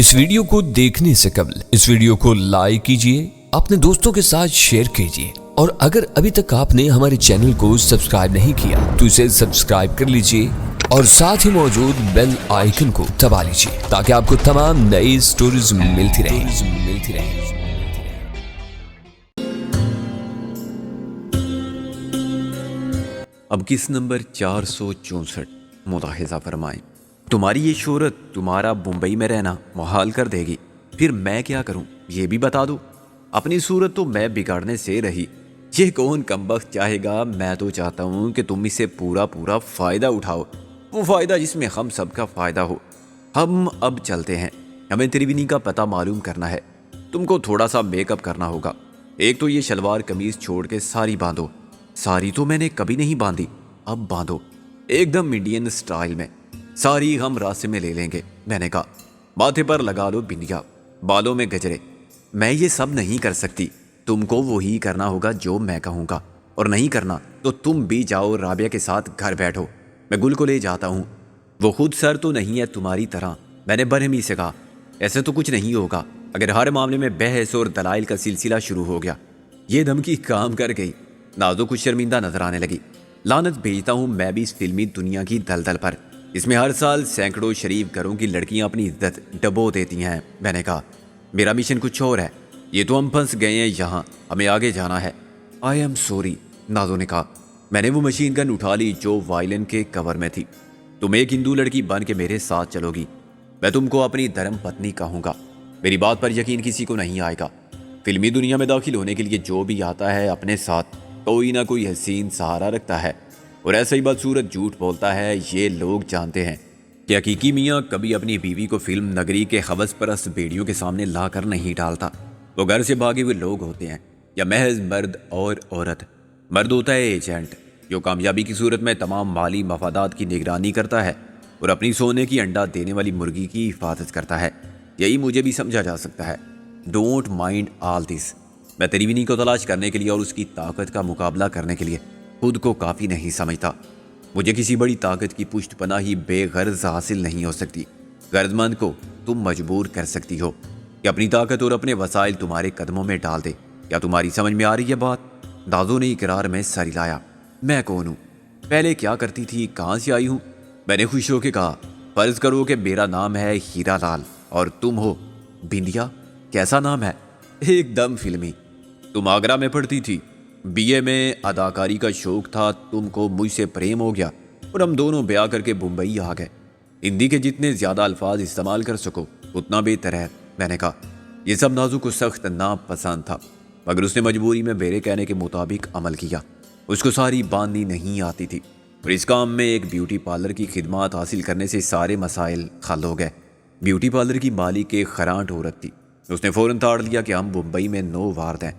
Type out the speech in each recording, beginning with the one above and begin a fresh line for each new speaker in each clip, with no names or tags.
اس video کو دیکھنے سے قبل اس ویڈیو کو لائک کیجئے، اپنے دوستوں کے ساتھ شیئر کیجئے، اور اگر ابھی تک آپ نے ہمارے چینل کو سبسکرائب نہیں کیا تو اسے سبسکرائب کر لیجئے اور ساتھ ہی موجود بیل آئیکن کو دبا لیجئے تاکہ آپ کو تمام نئی سٹوریز ملتی رہیں۔
اب کس نمبر 464 ملاحظہ فرمائیں۔ تمہاری یہ شہرت تمہارا ممبئی میں رہنا محال کر دے گی، پھر میں کیا کروں یہ بھی بتا دو۔ اپنی صورت تو میں بگاڑنے سے رہی، یہ کون کمبخت چاہے گا؟ میں تو چاہتا ہوں کہ تم اس سے پورا فائدہ اٹھاؤ، وہ فائدہ جس میں ہم سب کا فائدہ ہو۔ ہم اب چلتے ہیں، ہمیں تریوینی کا پتہ معلوم کرنا ہے۔ تم کو تھوڑا سا میک اپ کرنا ہوگا۔ ایک تو یہ شلوار قمیض چھوڑ کے ساری باندھو۔ ساری تو میں نے کبھی نہیں باندھی، اب باندھو ایک دم انڈین سٹائل میں۔ ساری ہم راستے میں لے لیں گے، میں نے کہا۔ ماتھے پر لگا لو بندیا، بالوں میں گجرے۔ میں یہ سب نہیں کر سکتی، تم کو وہی کرنا ہوگا جو میں کہوں گا، اور نہیں کرنا تو تم بھی جاؤ رابعہ کے ساتھ گھر بیٹھو، میں گل کو لے جاتا ہوں۔ وہ خود سر تو نہیں ہے تمہاری طرح، میں نے برہمی سے کہا۔ ایسے تو کچھ نہیں ہوگا اگر ہر معاملے میں بحث اور دلائل کا سلسلہ شروع ہو گیا۔ یہ دھمکی کام کر گئی۔ نازو کچھ شرمندہ نظر آنے لگی۔ لعنت بھیجتا ہوں میں بھی اس فلمی دنیا کی دلدل پر، اس میں ہر سال سینکڑوں شریف گھروں کی لڑکیاں اپنی عزت ڈبو دیتی ہیں۔ میں نے کہا میرا مشن کچھ اور ہے، یہ تو ہم پھنس گئے ہیں یہاں، ہمیں آگے جانا ہے۔ آئی ایم سوری، نازو نے کہا۔ میں نے وہ مشین گن اٹھا لی جو وائلن کے کور میں تھی۔ تم ایک ہندو لڑکی بن کے میرے ساتھ چلو گی، میں تم کو اپنی دھرم پتنی کہوں گا۔ میری بات پر یقین کسی کو نہیں آئے گا۔ فلمی دنیا میں داخل ہونے کے لیے جو بھی آتا ہے اپنے ساتھ کوئی نہ کوئی حسین سہارا رکھتا ہے، اور ایسا ہی بدصورت جھوٹ بولتا ہے۔ یہ لوگ جانتے ہیں کہ حقیقی میاں کبھی اپنی بیوی کو فلم نگری کے حوث پرست بیڑیوں کے سامنے لا کر نہیں ڈالتا۔ وہ گھر سے بھاگے ہوئے لوگ ہوتے ہیں، یا محض مرد اور عورت۔ مرد ہوتا ہے ایجنٹ، جو کامیابی کی صورت میں تمام مالی مفادات کی نگرانی کرتا ہے اور اپنی سونے کی انڈا دینے والی مرغی کی حفاظت کرتا ہے۔ یہی مجھے بھی سمجھا جا سکتا ہے۔ ڈونٹ مائنڈ آل دس۔ میں تریوینی کو تلاش کرنے کے لیے اور اس کی طاقت کا مقابلہ کرنے کے لیے خود کو کافی نہیں سمجھتا۔ مجھے کسی بڑی طاقت کی پشت پناہی بے غرض حاصل نہیں ہو سکتی۔ غرض مند کو تم مجبور کر سکتی ہو کہ اپنی طاقت اور اپنے وسائل تمہارے قدموں میں ڈال دے۔ کیا تمہاری سمجھ میں آ رہی ہے بات؟ دادو نے اقرار میں سر ہلایا۔ میں کون ہوں؟ پہلے کیا کرتی تھی؟ کہاں سے آئی ہوں؟ میں نے خوش ہو کے کہا، فرض کرو کہ میرا نام ہے ہیرا لال اور تم ہو بندیا۔ کیسا نام ہے؟ ایک دم فلمی۔ تم آگرہ میں پڑھتی تھی، بی اے میں اداکاری کا شوق تھا، تم کو مجھ سے پریم ہو گیا اور ہم دونوں بیاہ کر کے ممبئی آ گئے۔ ہندی کے جتنے زیادہ الفاظ استعمال کر سکو اتنا بہتر ہے، میں نے کہا۔ یہ سب نازو کو سخت ناپسند تھا، مگر اس نے مجبوری میں میرے کہنے کے مطابق عمل کیا۔ اس کو ساری باندھنی نہیں آتی تھی، اور اس کام میں ایک بیوٹی پارلر کی خدمات حاصل کرنے سے سارے مسائل حل ہو گئے۔ بیوٹی پارلر کی مالک ایک خرانٹ عورت تھی۔ اس نے فوراً تاڑ لیا کہ ہم ممبئی میں نو وارد ہیں۔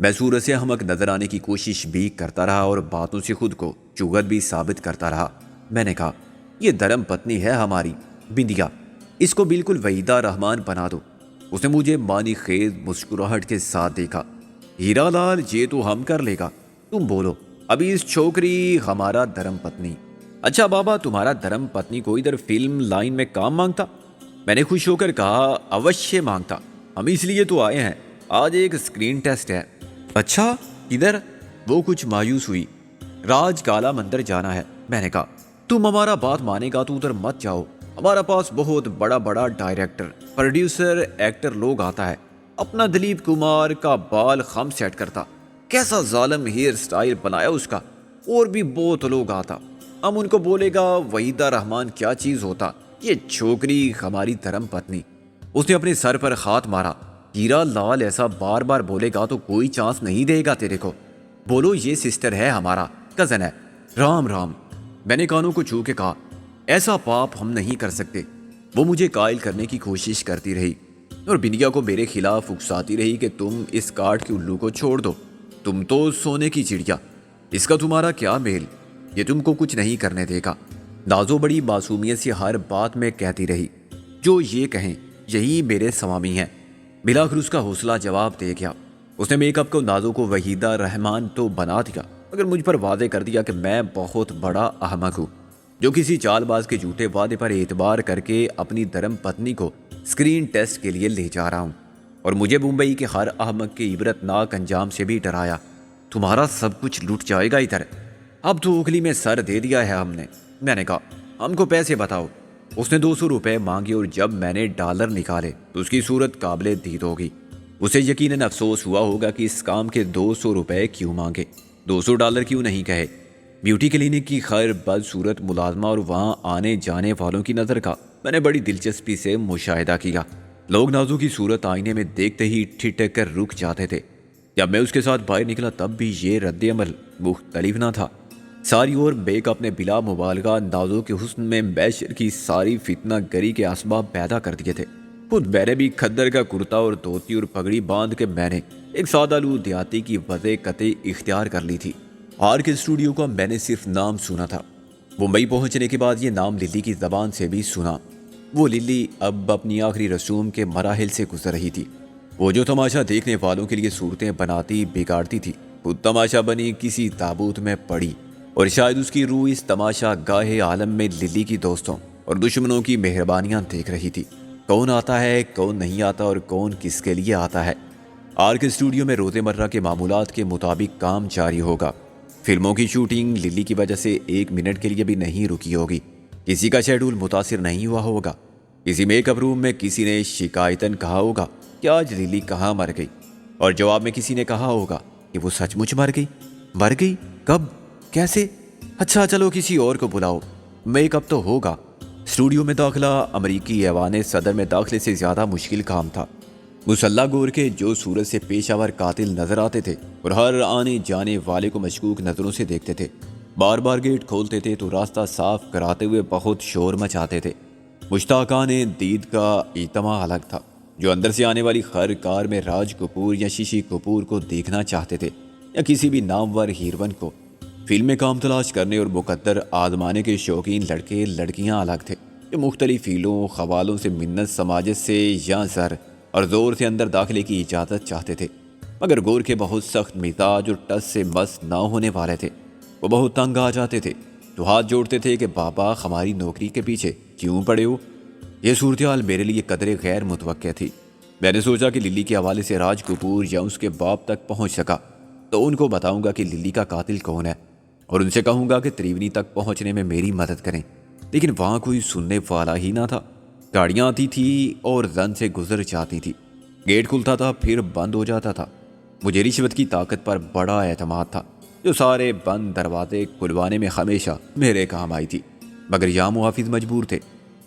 میں صورت سے ہمک نظر آنے کی کوشش بھی کرتا رہا اور باتوں سے خود کو چغت بھی ثابت کرتا رہا۔ میں نے کہا یہ دھرم پتنی ہے ہماری بندیا، اس کو بالکل وحیدہ رحمان بنا دو۔ اس نے مجھے معنی خیز مسکراہٹ کے ساتھ دیکھا۔ ہیرا لال یہ تو ہم کر لے گا، تم بولو۔ ابھی اس چھوکری ہمارا دھرم پتنی۔ اچھا بابا، تمہارا دھرم پتنی کو ادھر فلم لائن میں کام مانگتا؟ میں نے خوش ہو کر کہا اوشیہ مانگتا، ہم اس لیے تو آئے ہیں، آج ایک اسکرین ٹیسٹ ہے۔ اچھا ادھر؟ وہ کچھ مایوس ہوئی۔ راج کالا مندر جانا ہے، میں نے کہا۔ تم ہمارا بات مانے گا تو ادھر مت جاؤ، ہمارا پاس بہت بڑا ڈائریکٹر، پروڈیوسر، ایکٹر لوگ آتا ہے۔ اپنا دلیپ کمار کا بال خم سیٹ کرتا، کیسا ظالم ہیئر سٹائل بنایا اس کا، اور بھی بہت لوگ آتا۔ ہم ان کو بولے گا وحیدہ رحمان کیا چیز ہوتا، یہ چھوکری ہماری دھرم پتنی۔ اس نے اپنے سر پر ہاتھ مارا۔ ہیرا لال ایسا بار بار بولے گا تو کوئی چانس نہیں دے گا تیرے کو۔ بولو یہ سسٹر ہے، ہمارا کزن ہے۔ رام رام، میں نے کانوں کو چھو کے کہا۔ ایسا پاپ ہم نہیں کر سکتے۔ وہ مجھے قائل کرنے کی کوشش کرتی رہی اور بندیا کو میرے خلاف اکساتی رہی کہ تم اس کاٹ کے الو کو چھوڑ دو، تم تو سونے کی چڑیا، اس کا تمہارا کیا میل، یہ تم کو کچھ نہیں کرنے دے گا۔ نازو بڑی معصومیت سے ہر بات میں کہتی رہی، جو یہ کہیں یہی میرے سوامی ہیں۔ بلاخر اس کا حوصلہ جواب دے گیا۔ اس نے میک اپ کو نازو کو وحیدہ رحمان تو بنا دیا، مگر مجھ پر واضح کر دیا کہ میں بہت بڑا احمق ہوں، جو کسی چال باز کے جھوٹے وعدے پر اعتبار کر کے اپنی دھرم پتنی کو اسکرین ٹیسٹ کے لیے لے جا رہا ہوں، اور مجھے ممبئی کے ہر احمق کے عبرتناک انجام سے بھی ڈرایا۔ تمہارا سب کچھ لٹ جائے گا ادھر، اب تو اوکھلی میں سر دے دیا ہے ہم نے۔ میں نے کہا ہم کو پیسے بتاؤ۔ اس نے 200 روپے مانگے، اور جب میں نے ڈالر نکالے تو اس کی صورت قابل دید ہوگی۔ اسے یقیناً افسوس ہوا ہوگا کہ اس کام کے 200 روپے کیوں مانگے، 200 ڈالر کیوں نہیں کہے۔ بیوٹی کلینک کی خیر بد صورت ملازمہ اور وہاں آنے جانے والوں کی نظر کا میں نے بڑی دلچسپی سے مشاہدہ کیا۔ لوگ نازو کی صورت آئینے میں دیکھتے ہی ٹھٹک کر رک جاتے تھے۔ جب میں اس کے ساتھ باہر نکلا تب بھی یہ رد عمل مختلف نہ تھا۔ ساری اور بیک اپنے بلا مبالغہ نازو کے حسن میں بیشر کی ساری فتنہ گری کے اسباب پیدا کر دیے تھے۔ خود میں نے بھی کھدر کا کرتا اور دھوتی اور پگڑی باندھ کے میں نے ایک سادہ لو دیہاتی کی وضع قطعی اختیار کر لی تھی۔ آر کے اسٹوڈیو کا میں نے صرف نام سنا تھا، ممبئی پہنچنے کے بعد یہ نام للی کی زبان سے بھی سنا۔ وہ للی اب اپنی آخری رسوم کے مراحل سے گزر رہی تھی۔ وہ جو تماشا دیکھنے والوں کے لیے صورتیں بناتی بگاڑتی تھی، خود تماشا بنی کسی تابوت میں پڑی، اور شاید اس کی روح اس تماشا گاہ عالم میں للی کی دوستوں اور دشمنوں کی مہربانیاں دیکھ رہی تھی۔ کون آتا ہے، کون نہیں آتا، اور کون کس کے لیے آتا ہے۔ آر کے اسٹوڈیو میں روزمرہ کے معمولات کے مطابق کام جاری ہوگا۔ فلموں کی شوٹنگ للی کی وجہ سے 1 منٹ کے لیے بھی نہیں رکی ہوگی۔ کسی کا شیڈول متاثر نہیں ہوا ہوگا۔ کسی میک اپ روم میں کسی نے شکایتاً کہا ہوگا کہ آج للی کہاں مر گئی، اور جواب میں کسی نے کہا ہوگا کہ وہ سچ مچ مر گئی۔ مر گئی؟ کب؟ کیسے؟ اچھا چلو کسی اور کو بلاؤ، میک اپ تو ہوگا۔ اسٹوڈیو میں داخلہ امریکی ایوان صدر میں داخلے سے زیادہ مشکل کام تھا۔ مسلح گور کے جو صورت سے پیشہ ور قاتل نظر آتے تھے اور ہر آنے جانے والے کو مشکوک نظروں سے دیکھتے تھے، بار بار گیٹ کھولتے تھے تو راستہ صاف کراتے ہوئے بہت شور مچاتے تھے۔ مشتاقان دید کا اجتماع الگ تھا، جو اندر سے آنے والی خیر کار میں راج کپور یا ششی کپور کو دیکھنا چاہتے تھے، یا کسی بھی نامور ہیروین کو۔ فلم میں کام تلاش کرنے اور مقدر آزمانے کے شوقین لڑکے لڑکیاں الگ تھے، جو مختلف فیلوں خوالوں سے منت سماجت سے یا زر اور زور سے اندر داخلے کی اجازت چاہتے تھے۔ مگر گور کے بہت سخت مزاج اور ٹس سے مس نہ ہونے والے تھے۔ وہ بہت تنگ آ جاتے تھے تو ہاتھ جوڑتے تھے کہ بابا ہماری نوکری کے پیچھے کیوں پڑے ہو۔ یہ صورتحال میرے لیے قدرے غیر متوقع تھی۔ میں نے سوچا کہ للی کے حوالے سے راج کپور یا اس کے باپ تک پہنچ سکا تو ان کو بتاؤں گا کہ للی کا قاتل کون ہے، اور ان سے کہوں گا کہ تریونی تک پہنچنے میں میری مدد کریں۔ لیکن وہاں کوئی سننے والا ہی نہ تھا۔ گاڑیاں آتی تھی اور زن سے گزر جاتی تھی، گیٹ کھلتا تھا پھر بند ہو جاتا تھا۔ مجھے رشوت کی طاقت پر بڑا اعتماد تھا، جو سارے بند دروازے کھلوانے میں ہمیشہ میرے کام آئی تھی۔ مگر یا محافظ مجبور تھے،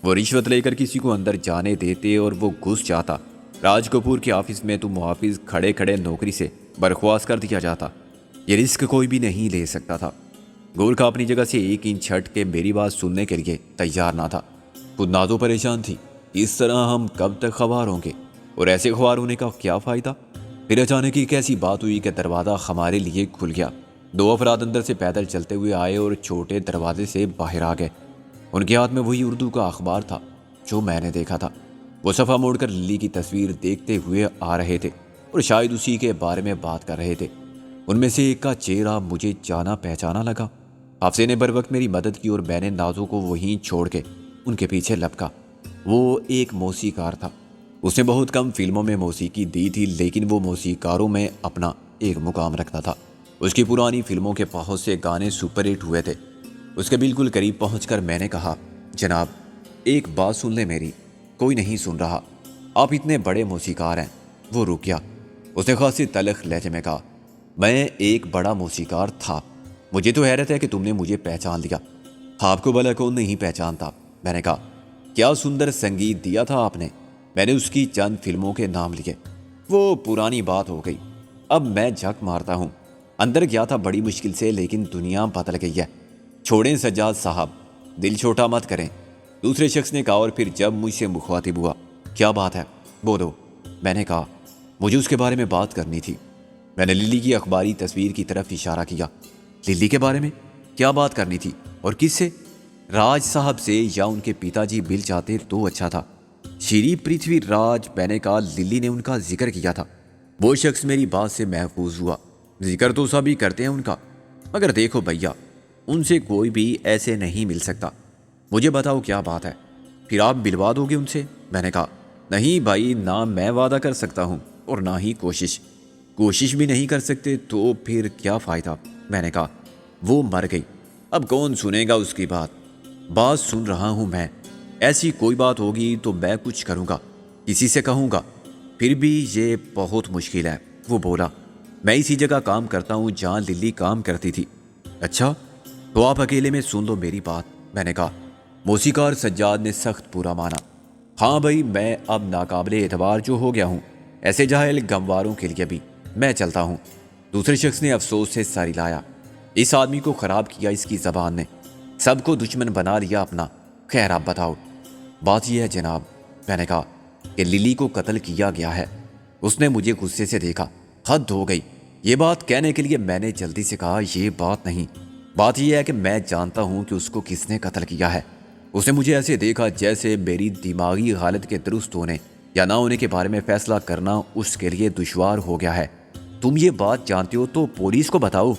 وہ رشوت لے کر کسی کو اندر جانے دیتے اور وہ گھس جاتا۔ راج کپور کے آفس میں تو محافظ کھڑے کھڑے نوکری سے برخواست کر دیا جاتا۔ یہ رسک کوئی بھی نہیں لے سکتا تھا۔ گورکھا اپنی جگہ سے 1 انچ ہٹ کے میری بات سننے کے لیے تیار نہ تھا۔ خود نازو پریشان تھی، اس طرح ہم کب تک خوار ہوں گے، اور ایسے خوار ہونے کا کیا فائدہ؟ پھر اچانک ایک ایسی بات ہوئی کہ دروازہ ہمارے لیے کھل گیا۔ 2 افراد اندر سے پیدل چلتے ہوئے آئے اور چھوٹے دروازے سے باہر آ گئے۔ ان کے ہاتھ میں وہی اردو کا اخبار تھا جو میں نے دیکھا تھا۔ وہ صفحہ موڑ کر للی کی تصویر دیکھتے ہوئے آ رہے تھے اور شاید اسی کے بارے میں بات کر رہے تھے۔ ان میں سے ایک کا چہرہ مجھے جانا پہچانا لگا۔ حافظے نے بر وقت میری مدد کی اور میں نے نازو کو وہیں چھوڑ کے ان کے پیچھے لپکا۔ وہ ایک موسیقار تھا۔ اس نے بہت کم فلموں میں موسیقی دی تھی، لیکن وہ موسیقاروں میں اپنا ایک مقام رکھتا تھا۔ اس کی پرانی فلموں کے بہت سے گانے سپر ہٹ ہوئے تھے۔ اس کے بالکل قریب پہنچ کر میں نے کہا، جناب ایک بات سن لیں میری۔ کوئی نہیں سن رہا، آپ اتنے بڑے موسیقار ہیں۔ وہ رک گیا۔ اس نے خاصی تلخ لہجے میں کہا، میں ایک بڑا موسیقار تھا، مجھے تو حیرت ہے کہ تم نے مجھے پہچان لیا۔ آپ کو بھلا کون نہیں پہچانتا؟ میں نے کہا، کیا سندر سنگیت دیا تھا آپ نے۔ میں نے اس کی چند فلموں کے نام لیے۔ وہ پرانی بات ہو گئی، اب میں جھک مارتا ہوں۔ اندر گیا تھا بڑی مشکل سے، لیکن دنیا بدل گئی ہے۔ چھوڑیں سجاد صاحب، دل چھوٹا مت کریں، دوسرے شخص نے کہا، اور پھر جب مجھ سے مخاطب ہوا، کیا بات ہے بولو۔ میں نے کہا، مجھے اس کے بارے میں بات کرنی تھی۔ میں نے للی کی اخباری تصویر کی طرف اشارہ کیا۔ للی کے بارے میں کیا بات کرنی تھی، اور کس سے؟ راج صاحب سے، یا ان کے پتا جی مل جاتے تو اچھا تھا۔ شری پرتھوی راج، میں نے کہا، للی نے ان کا ذکر کیا تھا۔ وہ شخص میری بات سے محفوظ ہوا۔ ذکر تو سبھی کرتے ہیں ان کا، مگر دیکھو بھیا، ان سے کوئی بھی ایسے نہیں مل سکتا۔ مجھے بتاؤ کیا بات ہے، پھر آپ ملوا دو گے ان سے۔ میں نے کہا، نہیں بھائی، نہ میں وعدہ کر سکتا ہوں اور نہ ہی کوشش بھی نہیں کر سکتے تو پھر کیا فائدہ؟ میں نے کہا وہ مر گئی، اب کون سنے گا اس کی بات سن رہا ہوں میں، ایسی کوئی بات ہوگی تو میں کچھ کروں گا، کسی سے کہوں گا، پھر بھی یہ بہت مشکل ہے۔ وہ بولا میں اسی جگہ کام کرتا ہوں جہاں للی کام کرتی تھی۔ اچھا تو آپ اکیلے میں سن لو میری بات، میں نے کہا۔ موسیقار سجاد نے سخت پورا مانا۔ ہاں بھائی، میں اب ناقابل اعتبار جو ہو گیا ہوں، ایسے جاہل گمواروں کے لیے بھی میں چلتا ہوں۔ دوسرے شخص نے افسوس سے سر ہلایا۔ اس آدمی کو خراب کیا اس کی زبان نے، سب کو دشمن بنا لیا اپنا۔ خیر آپ بتاؤ۔ بات یہ ہے جناب، میں نے کہا، کہ للی کو قتل کیا گیا ہے۔ اس نے مجھے غصے سے دیکھا۔ حد ہو گئی، یہ بات کہنے کے لیے میں نے جلدی سے کہا یہ بات نہیں، بات یہ ہے کہ میں جانتا ہوں کہ اس کو کس نے قتل کیا ہے۔ اس نے مجھے ایسے دیکھا جیسے میری دماغی حالت کے درست ہونے یا نہ ہونے کے بارے میں فیصلہ کرنا اس کے لیے دشوار ہو گیا ہے۔ تم یہ بات جانتے ہو تو پولیس کو بتاؤ۔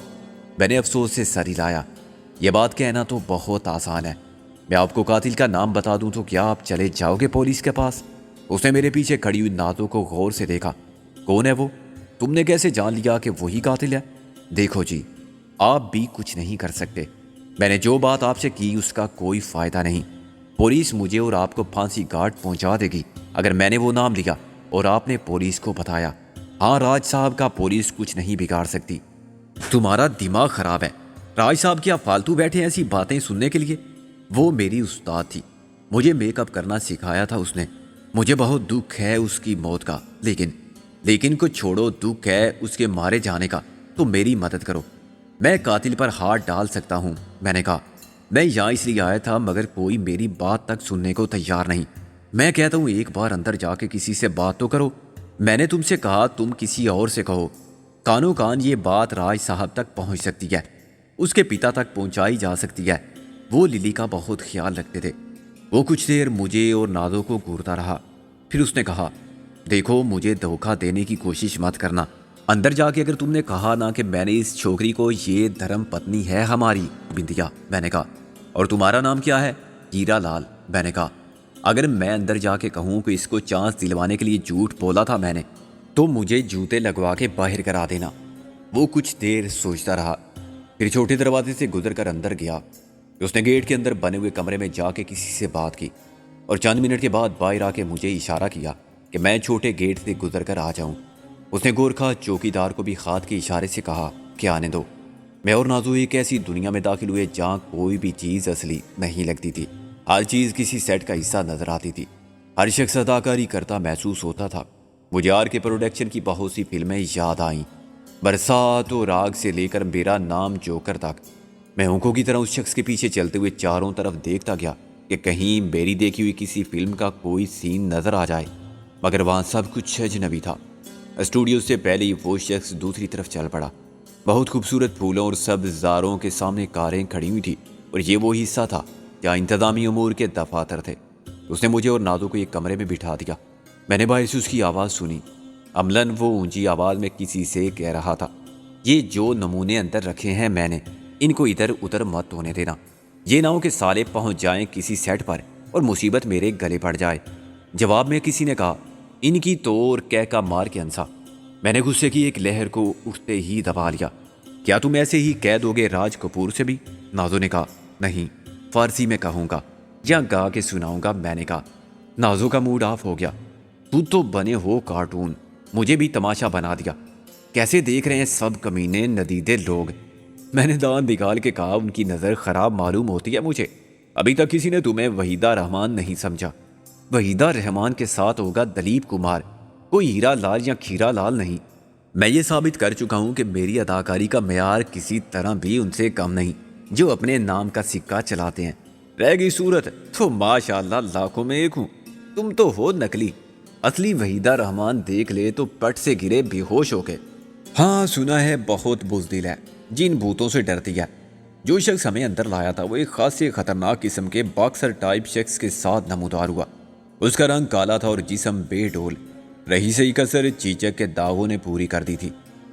میں نے افسوس سے سر ہلایا۔ یہ بات کہنا تو بہت آسان ہے، میں آپ کو قاتل کا نام بتا دوں تو کیا آپ چلے جاؤ گے پولیس کے پاس؟ اس نے میرے پیچھے کھڑی ہوئی نازو کو غور سے دیکھا۔ کون ہے وہ؟ تم نے کیسے جان لیا کہ وہی قاتل ہے؟ دیکھو جی، آپ بھی کچھ نہیں کر سکتے، میں نے جو بات آپ سے کی اس کا کوئی فائدہ نہیں۔ پولیس مجھے اور آپ کو پھانسی گھاٹ پہنچا دے گی اگر میں نے وہ نام لیا اور آپ نے پولیس کو بتایا۔ ہاں راج صاحب کا پولیس کچھ نہیں بگاڑ سکتی۔ تمہارا دماغ خراب ہے، راج صاحب کیا فالتو بیٹھے ایسی باتیں سننے کے لیے؟ وہ میری استاد تھی، مجھے میک اپ کرنا سکھایا تھا اس نے۔ مجھے بہت دکھ ہے اس کی موت کا، لیکن کو چھوڑو، دکھ ہے اس کے مارے جانے کا تو میری مدد کرو، میں قاتل پر ہاتھ ڈال سکتا ہوں۔ میں نے کہا میں یہاں اس لیے آیا تھا مگر کوئی میری بات تک سننے کو تیار نہیں۔ میں کہتا ہوں ایک بار اندر جا کے کسی سے بات تو کرو، میں نے تم سے کہا تم کسی اور سے کہو۔ کانوں کان یہ بات راج صاحب تک پہنچ سکتی ہے، اس کے پتا تک پہنچائی جا سکتی ہے، وہ للی کا بہت خیال رکھتے تھے۔ وہ کچھ دیر مجھے اور نازو کو گھورتا رہا، پھر اس نے کہا دیکھو مجھے دھوکہ دینے کی کوشش مت کرنا، اندر جا کے اگر تم نے کہا نا کہ میں نے اس چھوکری کو، یہ دھرم پتنی ہے ہماری بندیا، میں نے کہا، اور تمہارا نام کیا ہے؟ ہیرا لال، میں نے کہا، اگر میں اندر جا کے کہوں کہ اس کو چانس دلوانے کے لیے جھوٹ بولا تھا میں نے، تو مجھے جوتے لگوا کے باہر کرا دینا۔ وہ کچھ دیر سوچتا رہا، پھر چھوٹے دروازے سے گزر کر اندر گیا۔ اس نے گیٹ کے اندر بنے ہوئے کمرے میں جا کے کسی سے بات کی اور چند منٹ کے بعد باہر آ کے مجھے اشارہ کیا کہ میں چھوٹے گیٹ سے گزر کر آ جاؤں۔ اس نے گورکھا چوکیدار کو بھی ہاتھ کے اشارے سے کہا کہ آنے دو۔ میں اور نازو ایک ایسی دنیا میں داخل ہوئے جہاں کوئی بھی چیز اصلی نہیں لگتی تھی، ہر چیز کسی سیٹ کا حصہ نظر آتی تھی، ہر شخص اداکاری کرتا محسوس ہوتا تھا۔ مجھے آر کے پروڈکشن کی بہت سی فلمیں یاد آئیں، برسات و راگ سے لے کر میرا نام جوکر تک۔ میں اونکوں کی طرح اس شخص کے پیچھے چلتے ہوئے چاروں طرف دیکھتا گیا کہ کہیں میری دیکھی ہوئی کسی فلم کا کوئی سین نظر آ جائے، مگر وہاں سب کچھ اجنبی تھا۔ اسٹوڈیو سے پہلے ہی وہ شخص دوسری طرف چل پڑا۔ بہت خوبصورت پھولوں اور سبز زاروں کے سامنے کاریں کھڑی ہوئی تھی اور یہ وہ حصہ تھا جہاں انتظامی امور کے دفاتر تھے۔ اس نے مجھے اور نازو کو ایک کمرے میں بٹھا دیا۔ میں نے باہر سے اس کی آواز سنی، عملاً وہ اونچی آواز میں کسی سے کہہ رہا تھا، یہ جو نمونے اندر رکھے ہیں میں نے، ان کو ادھر ادھر مت ہونے دینا، یہ نہ ہو کہ سالے پہنچ جائیں کسی سیٹ پر اور مصیبت میرے گلے پڑ جائے۔ جواب میں کسی نے کہا، ان کی تو اور کہہ کا مار کے انسا۔ میں نے غصے کی ایک لہر کو اٹھتے ہی دبا لیا۔ کیا تم ایسے ہی کہہ دو گے راج کپور سے بھی؟ نازو نے کہا، نہیں، فارسی میں کہوں گا یا گا کے سناؤں گا، میں نے کہا۔ نازو کا موڈ آف ہو گیا۔ تو بنے ہو کارٹون، مجھے بھی تماشا بنا دیا، کیسے دیکھ رہے ہیں سب کمینے ندیدے لوگ۔ میں نے دان نکال کے کہا، ان کی نظر خراب معلوم ہوتی ہے مجھے، ابھی تک کسی نے تمہیں وحیدہ رحمان نہیں سمجھا۔ وحیدہ رحمان کے ساتھ ہوگا دلیپ کمار، کوئی ہیرا لال یا کھیرا لال نہیں۔ میں یہ ثابت کر چکا ہوں کہ میری اداکاری کا معیار کسی طرح بھی ان سے کم نہیں جو اپنے نام کا سکہ چلاتے ہیں۔ رہ گئی صورت تو ماشاءاللہ لاکھوں میں ایک ہوں، تم تو ہو نکلی، اصلی وحیدہ رحمان دیکھ لے تو پٹ سے گرے بے ہوش ہو کے۔ ہاں سنا ہے بہت بزدل ہے، جن بھوتوں سے ڈرتی ہے۔ جو شخص ہمیں اندر لایا تھا وہ ایک خاص خطرناک قسم کے باکسر ٹائپ شخص کے ساتھ نمودار ہوا۔ اس کا رنگ کالا تھا اور جسم بے ڈول، رہی سہی کسر چیچک کے داغوں نے پوری کر دی تھی۔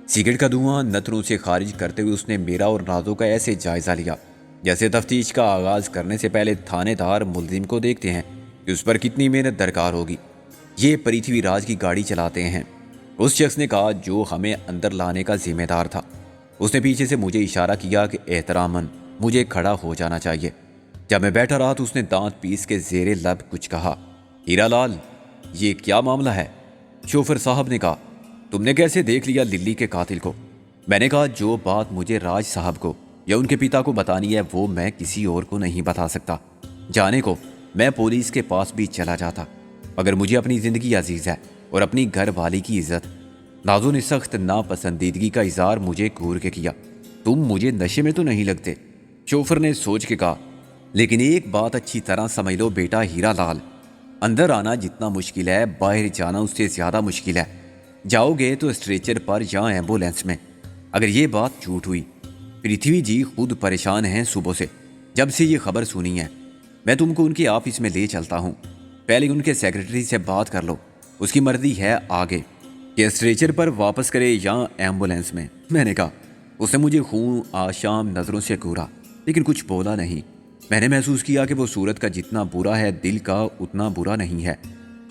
سگریٹ کا دھواں نتنوں سے خارج کرتے ہوئے اس نے میرا اور نازو کا ایسے جائزہ لیا جیسے تفتیش کا آغاز کرنے سے پہلے تھانے دار ملزم کو دیکھتے ہیں کہ اس پر کتنی محنت درکار ہوگی۔ یہ پرتھوی راج کی گاڑی چلاتے ہیں، اس شخص نے کہا جو ہمیں اندر لانے کا ذمہ دار تھا۔ اس نے پیچھے سے مجھے اشارہ کیا کہ احتراماً مجھے کھڑا ہو جانا چاہیے۔ جب میں بیٹھا رہا تو اس نے دانت پیس کے زیر لب کچھ کہا۔ ہیرا لال، یہ کیا معاملہ ہے؟ شوفر صاحب نے کہا، تم نے کیسے دیکھ لیا للی کے قاتل کو؟ میں نے کہا، جو بات مجھے راج صاحب کو یا ان کے پتا کو بتانی ہے وہ میں کسی اور کو نہیں بتا سکتا۔ جانے کو میں پولیس کے پاس بھی چلا جاتا، مگر مجھے اپنی زندگی عزیز ہے اور اپنی گھر والی کی عزت۔ نازو نے سخت ناپسندیدگی کا اظہار مجھے گھور کے کیا۔ تم مجھے نشے میں تو نہیں لگتے؟ شوفر نے سوچ کے کہا، لیکن ایک بات اچھی طرح سمجھ لو بیٹا ہیرا لال، اندر آنا جتنا مشکل ہے باہر جانا اس سے زیادہ مشکل ہے۔ جاؤ گے تو اسٹریچر پر یا ایمبولینس میں۔ اگر یہ بات جھوٹ ہوئی، پرتھوی جی خود پریشان ہیں صبح سے جب سے یہ خبر سنی ہے۔ میں تم کو ان کے آفس میں لے چلتا ہوں، پہلے ان کے سیکرٹری سے بات کر لو، اس کی مرضی ہے آگے کہ اسٹریچر پر واپس کرے یا ایمبولینس میں۔ میں نے کہا۔ اس نے مجھے خون آشام نظروں سے گھورا لیکن کچھ بولا نہیں۔ میں نے محسوس کیا کہ وہ صورت کا جتنا برا ہے دل کا اتنا برا نہیں ہے۔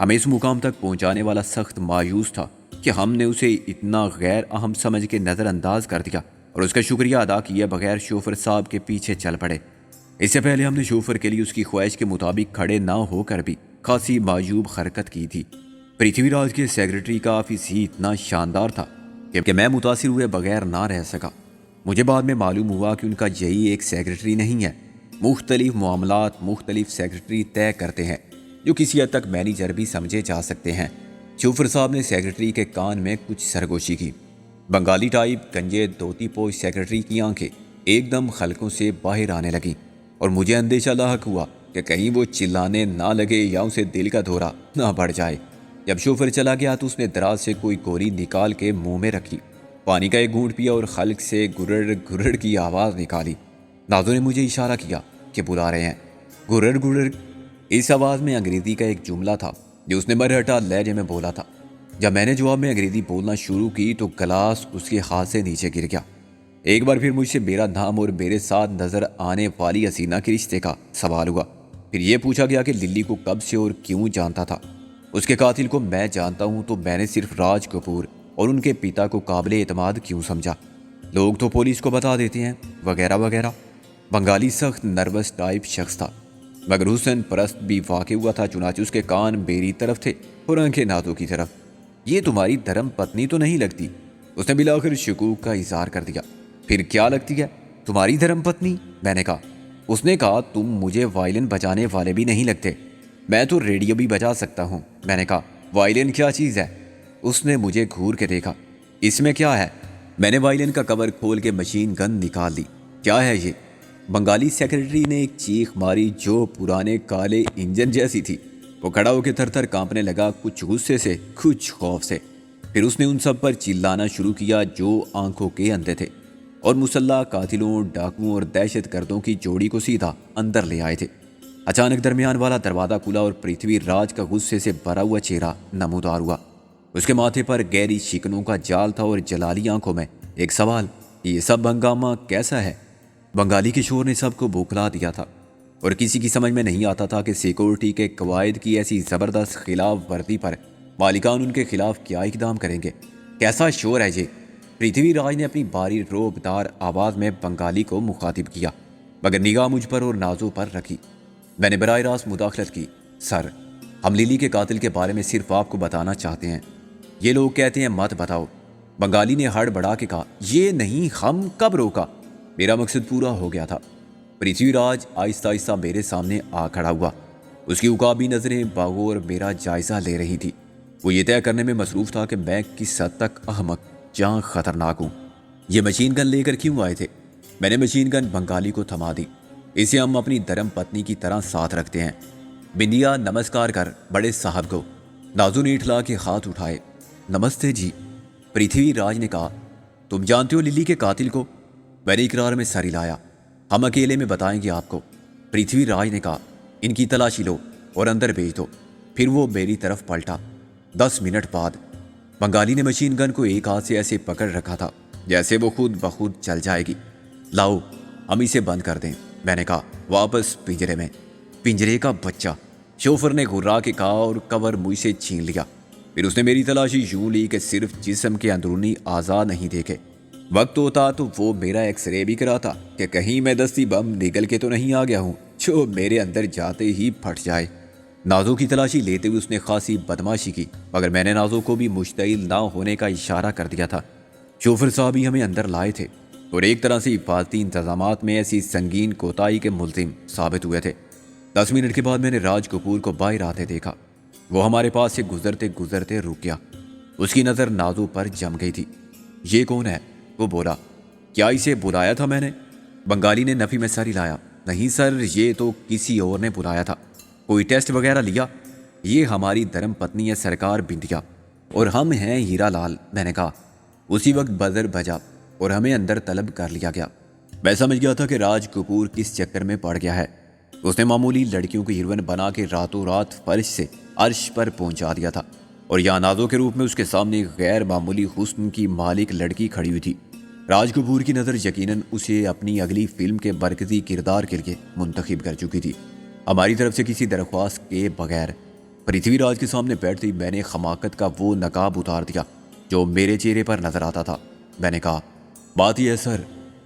ہمیں اس مقام تک پہنچانے والا سخت مایوس تھا کہ ہم نے اسے اتنا غیر اہم سمجھ کے نظر انداز کر دیا اور اس کا شکریہ ادا کیے بغیر شوفر صاحب کے پیچھے چل پڑے۔ اس سے پہلے ہم نے شوفر کے لیے اس کی خواہش کے مطابق کھڑے نہ ہو کر بھی خاصی معیوب حرکت کی تھی۔ پرتھوی راج کے سیکرٹری کا آفس ہی اتنا شاندار تھا کہ میں متاثر ہوئے بغیر نہ رہ سکا۔ مجھے بعد میں معلوم ہوا کہ ان کا یہی ایک سیکرٹری نہیں ہے، مختلف معاملات مختلف سیکرٹری طے کرتے ہیں، جو کسی حد تک مینیجر بھی سمجھے جا سکتے ہیں۔ شوفر صاحب نے سیکرٹری کے کان میں کچھ سرگوشی کی۔ بنگالی ٹائپ گنجے دھوتی پوش سیکرٹری کی آنکھیں ایک دم خلقوں سے باہر آنے لگیں اور مجھے اندیشہ لاحق ہوا کہ کہیں وہ چلانے نہ لگے یا اسے دل کا دورہ نہ بڑھ جائے۔ جب شوفر چلا گیا تو اس نے دراز سے کوئی گولی نکال کے منہ میں رکھی، پانی کا ایک گھونٹ پیا اور خلق سے گرڑ گرڑ کی آواز نکالی۔ نازو نے مجھے اشارہ کیا کہ بلا رہے ہیں۔ گرڑ گرڑ، اس آواز میں انگریزی کا ایک جملہ تھا جو اس نے مرہٹا لہجے میں بولا تھا۔ جب میں نے جواب میں انگریزی بولنا شروع کی تو گلاس اس کے ہاتھ سے نیچے گر گیا۔ ایک بار پھر مجھ سے میرا نام اور میرے ساتھ نظر آنے والی حسینہ کے رشتے کا سوال ہوا۔ پھر یہ پوچھا گیا کہ للی کو کب سے اور کیوں جانتا تھا۔ اس کے قاتل کو میں جانتا ہوں تو میں نے صرف راج کپور اور ان کے پتا کو قابل اعتماد کیوں سمجھا؟ لوگ تو پولیس کو بتا دیتے ہیں وغیرہ وغیرہ۔ بنگالی سخت نروس ٹائپ شخص تھا مگر حسن پرست بھی واقع ہوا تھا، چنانچہ اس کے کان میری طرف تھے اور آنکھیں نازو کی طرف۔ یہ تمہاری دھرم پتنی تو نہیں لگتی؟ اس نے بلاخر شکوک کا اظہار کر دیا۔ پھر کیا لگتی ہے؟ تمہاری دھرم پتنی؟ میں نے کہا۔ اس نے کہا، تم مجھے وائلن بجانے والے بھی نہیں لگتے، میں تو ریڈیو بھی بجا سکتا ہوں۔ میں نے کہا، وائلن کیا چیز ہے؟ اس نے مجھے گھور کے دیکھا۔ اس میں کیا ہے؟ میں نے وائلن کا کور کھول کے مشین گن نکال لی۔ کیا ہے یہ؟ بنگالی سیکرٹری نے ایک چیخ ماری جو پرانے کالے انجن جیسی تھی۔ وہ کھڑا ہو کے تھر تھر کانپنے لگا، کچھ غصے سے کچھ خوف سے۔ پھر اس نے ان سب پر چلانا شروع کیا جو آنکھوں کے اندھے تھے اور مسلح قاتلوں، ڈاکوؤں اور دہشت گردوں کی جوڑی کو سیدھا اندر لے آئے تھے۔ اچانک درمیان والا دروازہ کھلا اور پرتھوی راج کا غصے سے بھرا ہوا چہرہ نمودار ہوا۔ اس کے ماتھے پر گہری شکنوں کا جال تھا اور جلالی آنکھوں میں ایک سوال، یہ سب ہنگامہ کیسا ہے؟ بنگالی کے شور نے سب کو بوکھلا دیا تھا اور کسی کی سمجھ میں نہیں آتا تھا کہ سیکورٹی کے قواعد کی ایسی زبردست خلاف ورزی پر مالکان ان کے خلاف کیا اقدام کریں گے۔ کیسا شور ہے یہ؟ پرتھوی راج نے اپنی باری روبدار آواز میں بنگالی کو مخاطب کیا مگر نگاہ مجھ پر اور نازو پر رکھی۔ میں نے براہ راست مداخلت کی، سر، ہم للی کے قاتل کے بارے میں صرف آپ کو بتانا چاہتے ہیں، یہ لوگ کہتے ہیں مت بتاؤ۔ بنگالی نے ہڑ بڑھا کے کہا، یہ نہیں، ہم کب روکا؟ میرا مقصد پورا ہو گیا تھا۔ پرتھوی راج آہستہ آہستہ میرے سامنے آ کھڑا ہوا۔ اس کی عقابی نظریں باغور میرا جائزہ لے رہی تھی۔ وہ یہ طے کرنے میں مصروف تھا کہ میں کس حد تک احمق جاں خطرناک ہوں۔ یہ مشین گن لے کر کیوں آئے تھے؟ میں نے مشین گن بنگالی کو تھما دی۔ اسے ہم اپنی دھرم پتنی کی طرح ساتھ رکھتے ہیں۔ بندیا نمسکار کر بڑے صاحب کو۔ نازو نے اٹھلا کے ہاتھ اٹھائے۔ نمستے جی۔ پرتھوی راج نے کہا، تم جانتے ہو للی کے قاتل کو؟ میں نے اقرار میں سر ہلایا۔ ہم اکیلے میں بتائیں گے آپ کو۔ پرتھوی راج نے کہا، ان کی تلاشی لو اور اندر بھیج دو۔ پھر وہ میری طرف پلٹا۔ 10 منٹ بعد بنگالی نے مشین گن کو ایک ہاتھ سے ایسے پکڑ رکھا تھا جیسے وہ خود بخود چل جائے گی۔ لاؤ ہم اسے بند کر دیں، میں نے کہا۔ واپس پنجرے میں۔ پنجرے کا بچہ، شوفر نے گھرا کے کہا اور کور مجھ سے چھین لیا۔ پھر اس نے میری تلاشی یوں لی کہ صرف جسم کے اندرونی اعضاء نہیں دیکھے، وقت ہوتا تو وہ میرا ایکس رے بھی کراتا کہ کہیں میں دستی بم نگل کے تو نہیں آ گیا ہوں جو میرے اندر جاتے ہی پھٹ جائے۔ نازو کی تلاشی لیتے ہوئے اس نے خاصی بدماشی کی، مگر میں نے نازو کو بھی مشتعل نہ ہونے کا اشارہ کر دیا تھا۔ شوفر صاحب ہی ہمیں اندر لائے تھے اور ایک طرح سے حفاظتی انتظامات میں ایسی سنگین کوتاہی کے ملزم ثابت ہوئے تھے۔ 10 منٹ کے بعد میں نے راج کپور کو باہر آتے دیکھا۔ وہ ہمارے پاس سے گزرتے گزرتے رک گیا۔ اس کی نظر نازو پر جم گئی تھی۔ یہ کون ہے؟ وہ بولا۔ کیا اسے بلایا تھا میں نے؟ بنگالی نے نفی میں سر ہلایا۔ نہیں سر، یہ تو کسی اور نے بلایا تھا۔ کوئی ٹیسٹ وغیرہ لیا؟ یہ ہماری دھرم پتنی ہے سرکار بندیا، اور ہم ہیں ہیرا لال، میں نے کہا۔ اسی وقت بزر بجا اور ہمیں اندر طلب کر لیا گیا۔ میں سمجھ گیا تھا کہ راج کپور کس چکر میں پڑ گیا ہے۔ اس نے معمولی لڑکیوں کی ہیروئن بنا کے راتوں رات فرش سے عرش پر پہنچا دیا تھا، اور یہاں نازو کے روپ میں اس کے سامنے ایک غیر معمولی حسن کی مالک لڑکی کھڑی ہوئی تھی۔ راج کپور کی نظر یقیناً اسے اپنی اگلی فلم کے مرکزی کردار کے لیے منتخب کر چکی تھی۔ ہماری طرف سے کسی درخواست کے بغیر پرتھوی راج کے سامنے بیٹھتے ہی میں نے حماقت کا وہ نقاب اتار دیا جو میرے چہرے پر نظر آتا تھا۔ میں نے کہا، بات یہ ہے سر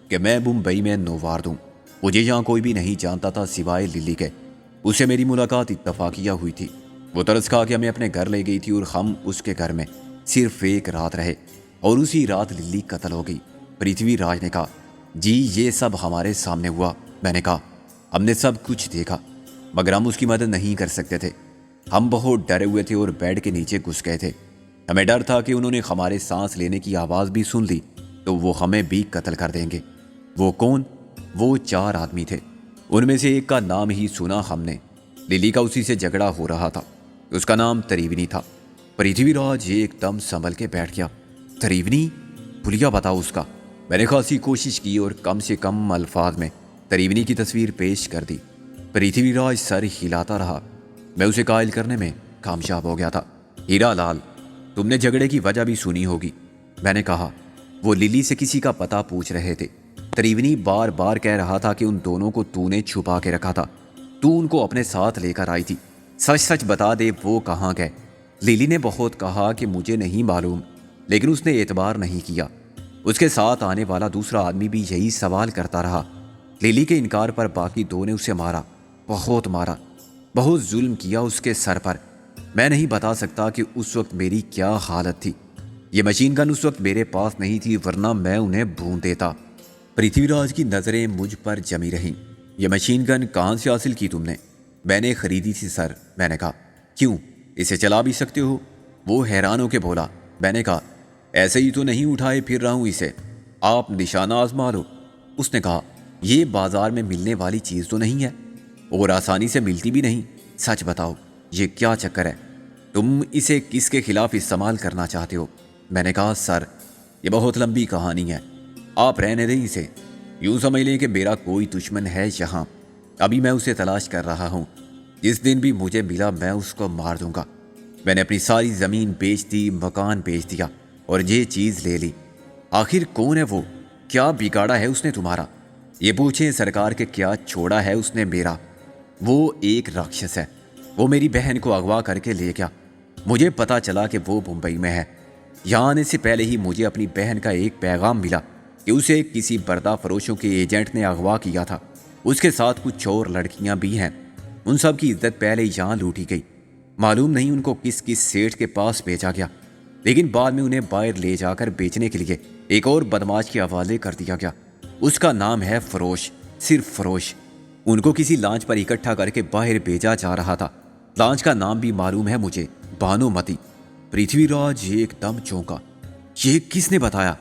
کہ میں ممبئی میں نووارد ہوں۔ مجھے یہاں کوئی بھی نہیں جانتا تھا سوائے للی کے۔ اس سے میری ملاقات اتفاقیہ ہوئی تھی۔ وہ طرز کھا کے ہمیں اپنے گھر لے گئی تھی اور ہم اس کے گھر میں صرف ایک رات رہے، اور اسی رات للی قتل ہو گئی۔ پرتھوی راج نے کہا، جی یہ سب ہمارے سامنے ہوا۔ میں نے کہا، ہم نے سب کچھ دیکھا مگر ہم اس کی مدد نہیں کر سکتے تھے۔ ہم بہت ڈرے ہوئے تھے اور بیڈ کے نیچے گھس گئے تھے۔ ہمیں ڈر تھا کہ انہوں نے ہمارے سانس لینے کی آواز بھی سن لی تو وہ ہمیں بھی قتل کر دیں گے۔ وہ کون؟ وہ 4 آدمی تھے۔ ان میں سے ایک کا نام ہی سنا ہم نے۔ للی کا اسی سے جھگڑا ہو رہا تھا۔ اس کا نام تریونی تھا۔ پرتھوی راج ایک دم سنبھل کے بیٹھ گیا۔ تریونی؟ بھولیا بتاؤ اس کا۔ میں نے خاصی کوشش کی اور کم سے کم الفاظ میں تریونی کی تصویر پیش کر دی۔ پرتھوی راج سر ہلاتا رہا۔ میں اسے قائل کرنے میں کامیاب ہو گیا تھا۔ ہیرا لال، تم نے جھگڑے کی وجہ بھی سنی ہوگی، میں نے کہا۔ وہ للی سے کسی کا پتہ پوچھ رہے تھے۔ تریونی بار بار کہہ رہا تھا کہ ان دونوں کو تو نے چھپا کے رکھا تھا، تو ان کو اپنے ساتھ لے کر آئی تھی۔ سچ سچ بتا دے وہ کہاں گئے۔ للی نے بہت کہا کہ مجھے نہیں معلوم، لیکن اس نے اعتبار نہیں کیا۔ اس کے ساتھ آنے والا دوسرا آدمی بھی یہی سوال کرتا رہا۔ للی کے انکار پر باقی 2 نے اسے مارا، بہت ظلم کیا اس کے سر پر۔ میں نہیں بتا سکتا کہ اس وقت میری کیا حالت تھی۔ یہ مشین گن اس وقت میرے پاس نہیں تھی، ورنہ میں انہیں بھون دیتا۔ پرتھوی راج کی نظریں مجھ پر جمی رہیں۔ یہ مشین گن کہاں سے حاصل کی تم نے؟ میں نے خریدی تھی سر، میں نے کہا۔ کیوں؟ اسے چلا بھی سکتے ہو؟ وہ حیران ہو کے بولا۔ میں نے کہا، ایسے ہی تو نہیں اٹھائے پھر رہا ہوں اسے، آپ نشانہ آزما لو۔ اس نے کہا، یہ بازار میں ملنے والی چیز تو نہیں ہے اور آسانی سے ملتی بھی نہیں۔ سچ بتاؤ یہ کیا چکر ہے؟ تم اسے کس کے خلاف استعمال کرنا چاہتے ہو؟ میں نے کہا، سر یہ بہت لمبی کہانی ہے، آپ رہنے دیں اسے۔ یوں سمجھ لیں کہ میرا کوئی دشمن ہے یہاں، ابھی میں اسے تلاش کر رہا ہوں۔ جس دن بھی مجھے ملا میں اس کو مار دوں گا۔ میں نے اپنی ساری زمین بیچ دی، مکان بیچ دیا اور یہ چیز لے لی۔ آخر کون ہے وہ؟ کیا بگاڑا ہے اس نے تمہارا؟ یہ پوچھیں سرکار کہ کیا چھوڑا ہے اس نے میرا؟ وہ ایک راکشس ہے۔ وہ میری بہن کو اغوا کر کے لے گیا۔ مجھے پتا چلا کہ وہ ممبئی میں ہے۔ یہاں آنے سے پہلے ہی مجھے اپنی بہن کا ایک پیغام ملا کہ اسے کسی بردہ فروشوں کے ایجنٹ نے اغوا کیا تھا۔ اس کے ساتھ کچھ اور لڑکیاں بھی ہیں۔ ان سب کی عزت پہلے یہاں لوٹی گئی۔ معلوم نہیں ان کو کس کس سیٹ کے پاس بھیجا گیا، لیکن بعد میں انہیں باہر لے جا کر بیچنے کے لیے ایک اور بدماش کے حوالے کر دیا گیا۔ اس کا نام ہے فروش، صرف فروش۔ ان کو کسی لانچ پر اکٹھا کر کے باہر بھیجا جا رہا تھا۔ لانچ کا نام بھی معلوم ہے مجھے، بھانومتی۔ پرتھوی راج ایک دم چونکا۔ یہ کس نے بتایا؟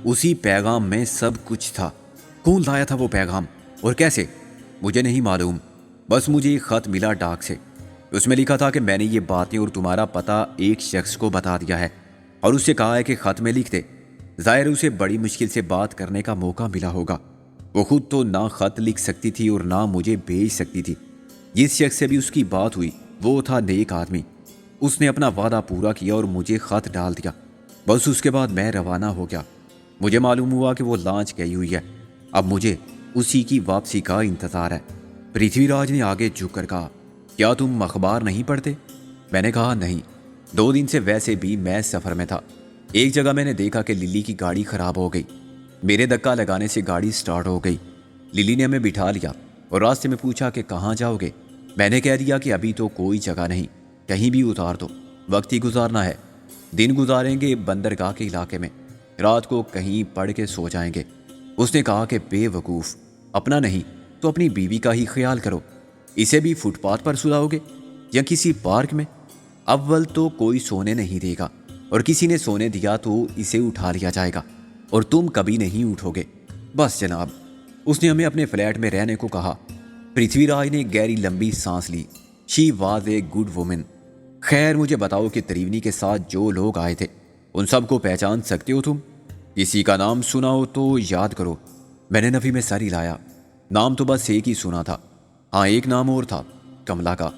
اسی پیغام میں سب کچھ تھا۔ کون لایا تھا وہ پیغام اور کیسے؟ مجھے نہیں معلوم، بس مجھے ایک خط ملا ڈاک سے۔ اس میں لکھا تھا کہ میں نے یہ باتیں اور تمہارا پتہ ایک شخص کو بتا دیا ہے اور اس سے کہا ہے کہ خط میں لکھ دے۔ ظاہر اسے بڑی مشکل سے بات کرنے کا موقع ملا ہوگا۔ وہ خود تو نہ خط لکھ سکتی تھی اور نہ مجھے بھیج سکتی تھی۔ جس شخص سے بھی اس کی بات ہوئی وہ تھا نیک آدمی۔ اس نے اپنا وعدہ پورا کیا اور مجھے خط ڈال دیا۔ بس اس کے بعد میں روانہ ہو گیا۔ مجھے معلوم ہوا کہ وہ لانچ گئی ہوئی ہے۔ اب مجھے اسی کی واپسی کا انتظار ہے۔ پرتھوی راج نے آگے جھک کر کہا، کیا تم اخبار نہیں پڑھتے؟ میں نے کہا نہیں، 2 دن سے ویسے بھی میں سفر میں تھا۔ ایک جگہ میں نے دیکھا کہ للی کی گاڑی خراب ہو گئی۔ میرے دھکا لگانے سے گاڑی سٹارٹ ہو گئی۔ للی نے ہمیں بٹھا لیا اور راستے میں پوچھا کہ کہاں جاؤ گے؟ میں نے کہہ دیا کہ ابھی تو کوئی جگہ نہیں، کہیں بھی اتار دو، وقت ہی گزارنا ہے۔ دن گزاریں گے بندرگاہ کے علاقے میں، رات کو کہیں پڑھ کے سو جائیں گے۔ اس نے کہا کہ بے وقوف، اپنا نہیں تو اپنی بیوی کا ہی خیال کرو، اسے بھی فٹ پاتھ پر سلاؤ گے یا کسی پارک میں؟ اول تو کوئی سونے نہیں دے گا، اور کسی نے سونے دیا تو اسے اٹھا لیا جائے گا اور تم کبھی نہیں اٹھو گے۔ بس جناب، اس نے ہمیں اپنے فلیٹ میں رہنے کو کہا۔ پرتھوی راج نے گہری لمبی سانس لی۔ She was a good woman. خیر مجھے بتاؤ کہ تریونی کے ساتھ جو لوگ آئے تھے ان سب کو پہچان سکتے ہو تم؟ کسی کا نام سنا ہو تو یاد کرو۔ میں نے نفی میں سر ہلایا۔ نام تو بس ایک ہی سنا تھا۔ ہاں ایک نام اور تھا، کملا کا۔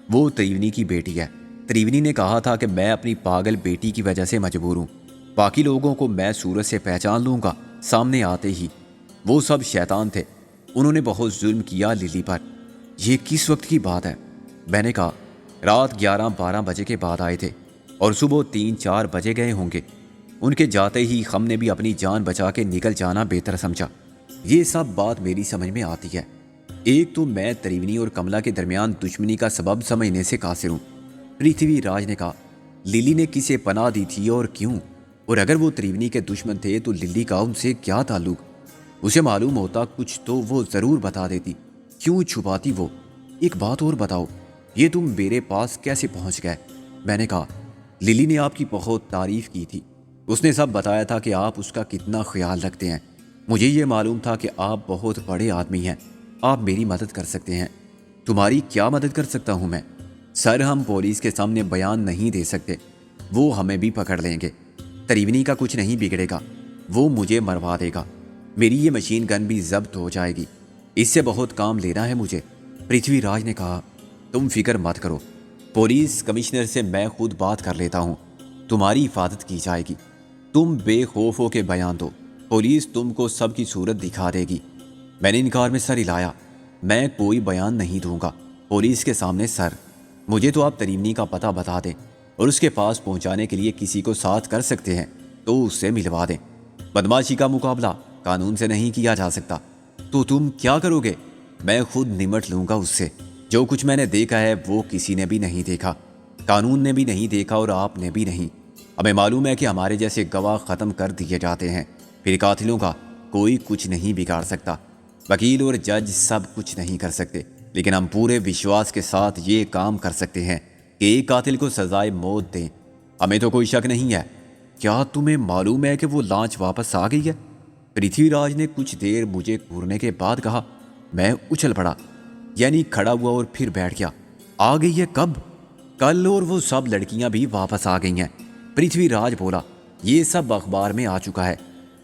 وہ تریونی کی بیٹی ہے۔ تریونی نے کہا تھا کہ میں اپنی پاگل بیٹی کی وجہ سے مجبور ہوں، باقی لوگوں کو میں صورت سے پہچان لوں گا سامنے آتے ہی۔ وہ سب شیطان تھے، انہوں نے بہت ظلم کیا للی پر۔ یہ کس وقت کی بات ہے؟ میں نے کہا رات 11-12 بجے کے بعد آئے تھے اور صبح 3-4 بجے گئے ہوں گے۔ ان کے جاتے ہی ہم نے بھی اپنی جان بچا کے نکل جانا بہتر سمجھا۔ یہ سب بات میری سمجھ میں آتی ہے۔ ایک تو میں تریونی اور کملا کے درمیان دشمنی کا سبب سمجھنے سے قاصر ہوں۔ پرتھوی راج نے کہا للی نے کسے پناہ دی تھی اور کیوں؟ اور اگر وہ تریونی کے دشمن تھے تو للی کا ان سے کیا تعلق؟ اسے معلوم ہوتا کچھ تو وہ ضرور بتا دیتی، کیوں چھپاتی وہ؟ ایک بات اور بتاؤ، یہ تم میرے پاس کیسے پہنچ گئے؟ میں نے کہا للی نے آپ کی بہت تعریف کی تھی، اس نے سب بتایا تھا کہ آپ اس کا کتنا خیال رکھتے ہیں۔ مجھے یہ معلوم تھا کہ آپ بہت بڑے آدمی ہیں، آپ میری مدد کر سکتے ہیں۔ تمہاری کیا مدد کر سکتا ہوں میں؟ سر ہم پولیس کے سامنے بیان نہیں دے سکتے، وہ ہمیں بھی پکڑ لیں گے۔ تریونی کا کچھ نہیں بگڑے گا، وہ مجھے مروا دے گا، میری یہ مشین گن بھی ضبط ہو جائے گی، اس سے بہت کام لینا ہے مجھے۔ پرتھوی راج نے کہا تم فکر مت کرو، پولیس کمشنر سے میں خود بات کر لیتا ہوں، تمہاری حفاظت کی جائے گی۔ تم بے خوف ہو کے بیان دو، پولیس تم کو سب کی صورت دکھا دے گی۔ میں نے انکار میں سر ہلایا۔ میں کوئی بیان نہیں دوں گا پولیس کے سامنے سر۔ مجھے تو آپ تریونی کا پتہ بتا دیں اور اس کے پاس پہنچانے کے لیے کسی کو ساتھ کر سکتے ہیں تو اس سے ملوا دیں۔ بدماشی کا مقابلہ قانون سے نہیں کیا جا سکتا۔ تو تم کیا کرو گے؟ میں خود نمٹ لوں گا اس سے۔ جو کچھ میں نے دیکھا ہے وہ کسی نے بھی نہیں دیکھا، قانون نے بھی نہیں دیکھا اور آپ نے بھی نہیں۔ ہمیں معلوم ہے کہ ہمارے جیسے گواہ ختم کر دیے جاتے ہیں، پھر قاتلوں کا کوئی کچھ نہیں بگاڑ سکتا، وکیل اور جج سب کچھ نہیں کر سکتے، لیکن ہم پورے وشواس کے ساتھ یہ کام کر سکتے ہیں کہ ایک قاتل کو سزائے موت دیں۔ ہمیں تو کوئی شک نہیں ہے۔ کیا تمہیں معلوم ہے کہ وہ لانچ واپس آ گئی ہے؟ پرتھوی راج نے کچھ دیر مجھے گھورنے کے بعد کہا۔ میں اچھل پڑا، یعنی کھڑا ہوا اور پھر بیٹھ گیا۔ آ گئی ہے کب؟ کل، اور وہ سب لڑکیاں بھی واپس آ گئی ہیں۔ پرتھوی راج بولا یہ سب اخبار میں آ چکا ہے،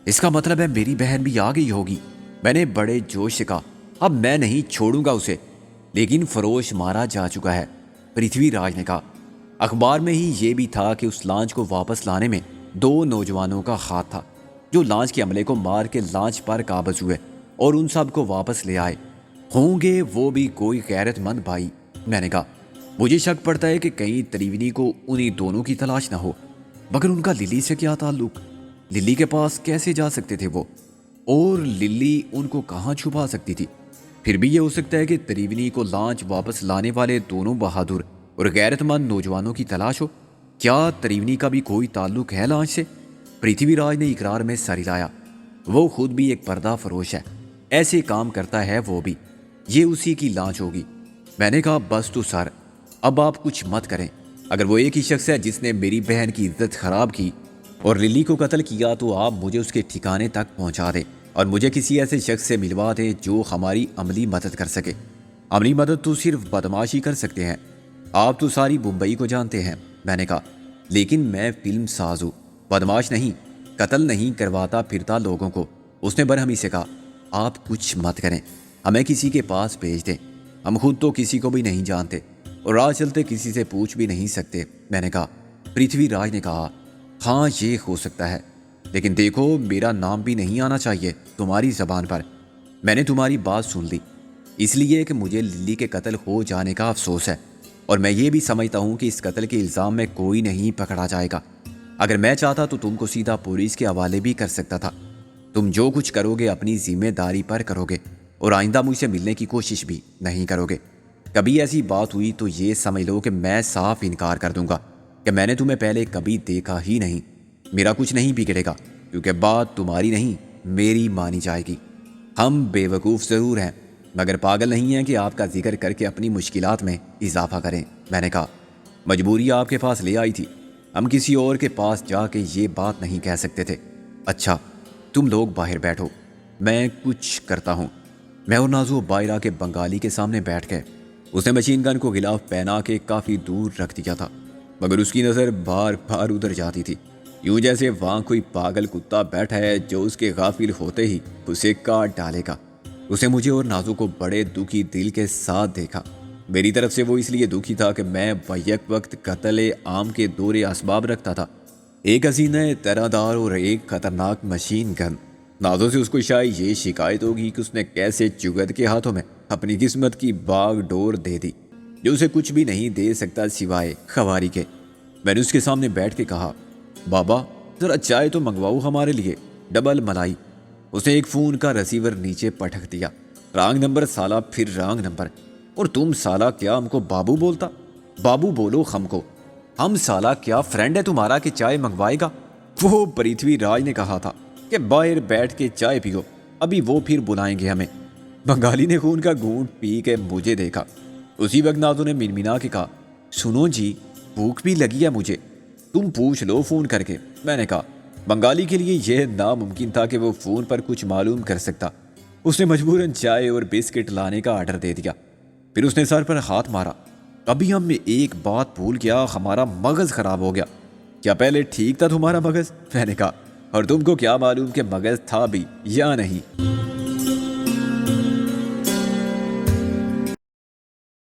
اس کا مطلب ہے میری بہن بھی آ گئی ہوگی۔ میں نے بڑے جوش سے کہا اب میں نہیں چھوڑوں گا اسے، لیکن فروش مارا جا چکا ہے۔ پرتھوی راج نے کہا اخبار میں ہی یہ بھی تھا کہ اس لانچ کو واپس لانے میں 2 نوجوانوں کا ہاتھ تھا جو لانچ کے عملے کو مار کے لانچ پر قابض ہوئے اور ان سب کو واپس لے آئے۔ ہوں گے وہ بھی کوئی غیرت مند بھائی۔ میں نے کہا مجھے شک پڑتا ہے کہ کہیں تریونی کو انہی دونوں کی تلاش نہ ہو، مگر ان کا للی سے کیا تعلق؟ للی کے پاس کیسے جا سکتے تھے وہ؟ اور للی ان کو کہاں چھپا سکتی تھی؟ پھر بھی یہ ہو سکتا ہے کہ تریونی کو لانچ واپس لانے والے دونوں بہادر اور غیرت مند نوجوانوں کی تلاش ہو۔ کیا تریونی کا بھی کوئی تعلق ہے لانچ سے؟ پرتھوی راج نے اقرار میں سر ہلایا۔ وہ خود بھی ایک پردہ فروش ہے، ایسے کام کرتا ہے وہ بھی، یہ اسی کی لانچ ہوگی۔ میں نے کہا بس تو سر، اب آپ کچھ مت کریں۔ اگر وہ ایک ہی شخص ہے جس نے میری بہن کی عزت خراب کی اور للی کو قتل کیا تو آپ مجھے اس کے ٹھکانے تک پہنچا دیں اور مجھے کسی ایسے شخص سے ملوا دیں جو ہماری عملی مدد کر سکے۔ عملی مدد تو صرف بدماشی کر سکتے ہیں۔ آپ تو ساری بمبئی کو جانتے ہیں۔ میں نے کہا لیکن میں فلم ساز ہوں، بدماش نہیں، قتل نہیں کرواتا پھرتا لوگوں کو۔ اس نے برہمی سے کہا آپ کچھ مت کریں، ہمیں کسی کے پاس بھیج دیں، ہم خود تو کسی کو بھی نہیں جانتے اور راہ چلتے کسی سے پوچھ بھی نہیں سکتے۔ میں نے کہا پرتھوی راج نے کہا ہاں یہ ہو سکتا ہے، لیکن دیکھو میرا نام بھی نہیں آنا چاہیے تمہاری زبان پر۔ میں نے تمہاری بات سن لی، اس لیے کہ مجھے للی کے قتل ہو جانے کا افسوس ہے، اور میں یہ بھی سمجھتا ہوں کہ اس قتل کے الزام میں کوئی نہیں پکڑا جائے گا۔ اگر میں چاہتا تو تم کو سیدھا پولیس کے حوالے بھی کر سکتا تھا۔ تم جو کچھ کرو گے اپنی ذمہ داری پر کرو گے، اور آئندہ مجھ سے ملنے کی کوشش بھی نہیں کرو گے۔ کبھی ایسی بات ہوئی تو یہ سمجھ لو کہ میں صاف انکار کر دوں گا کہ میں نے تمہیں پہلے کبھی دیکھا ہی نہیں۔ میرا کچھ نہیں بگڑے گا، کیونکہ بات تمہاری نہیں میری مانی جائے گی۔ ہم بے وقوف ضرور ہیں، مگر پاگل نہیں ہیں کہ آپ کا ذکر کر کے اپنی مشکلات میں اضافہ کریں۔ میں نے کہا، مجبوری آپ کے پاس لے آئی تھی، ہم کسی اور کے پاس جا کے یہ بات نہیں کہہ سکتے تھے۔ اچھا، تم لوگ باہر بیٹھو، میں کچھ کرتا ہوں۔ میں اور نازو باہر کے بنگالی کے سامنے بیٹھ گئے۔ اس نے مشین گن کو غلاف پہنا کے کافی دور رکھ دیا تھا، مگر اس کی نظر بار بار ادھر جاتی تھی، یوں جیسے وہاں کوئی پاگل کتا بیٹھا ہے جو اس کے غافل ہوتے ہی اسے کاٹ ڈالے گا۔ اس نے مجھے اور نازو کو بڑے دکھی دل کے ساتھ دیکھا۔ میری طرف سے وہ اس لیے دکھی تھا کہ میں بیک وقت قتل عام کے دور اسباب رکھتا تھا، ایک حسینہ طرح دار اور ایک خطرناک مشین گن۔ نازو سے اس کو شاید یہ شکایت ہوگی کہ اس نے کیسے چگت کے ہاتھوں میں اپنی قسمت کی باغ ڈور دے دی، جو اسے کچھ بھی نہیں دے سکتا سوائے خواری کے۔ میں نے اس کے سامنے بیٹھ کے کہا، بابا ذرا چائے تو منگواؤ ہمارے لیے، ڈبل ملائی۔ اس نے ایک فون کا ریسیور نیچے پٹک دیا۔ رانگ نمبر سالہ، پھر رانگ نمبر، اور تم سالہ کیا ہم کو بابو بولتا؟ بابو بولو ہم کو، ہم سالہ کیا فرینڈ ہے تمہارا کہ چائے منگوائے گا؟ وہ پرتھوی راج نے کہا تھا کہ باہر بیٹھ کے چائے پیو، ابھی وہ پھر بلائیں گے ہمیں۔ بنگالی نے خون کا گھونٹ پی کے مجھے دیکھا۔ اسی وقت نازو نے منمنا کے کہا، سنو جی، بھوک بھی لگی ہے مجھے، تم پوچھ لو فون کر کے۔ میں نے کہا، بنگالی کے لیے یہ ناممکن تھا کہ وہ فون پر کچھ معلوم کر سکتا۔ اس نے مجبوراً چائے اور بسکٹ لانے کا آرڈر دے دیا۔ پھر اس نے سر پر ہاتھ مارا۔ ابھی ہم میں ایک بات بھول گیا، ہمارا مغز خراب ہو گیا۔ کیا پہلے ٹھیک تھا تمہارا مغز؟ میں نے کہا، اور تم کو کیا معلوم کہ مغز تھا بھی یا نہیں؟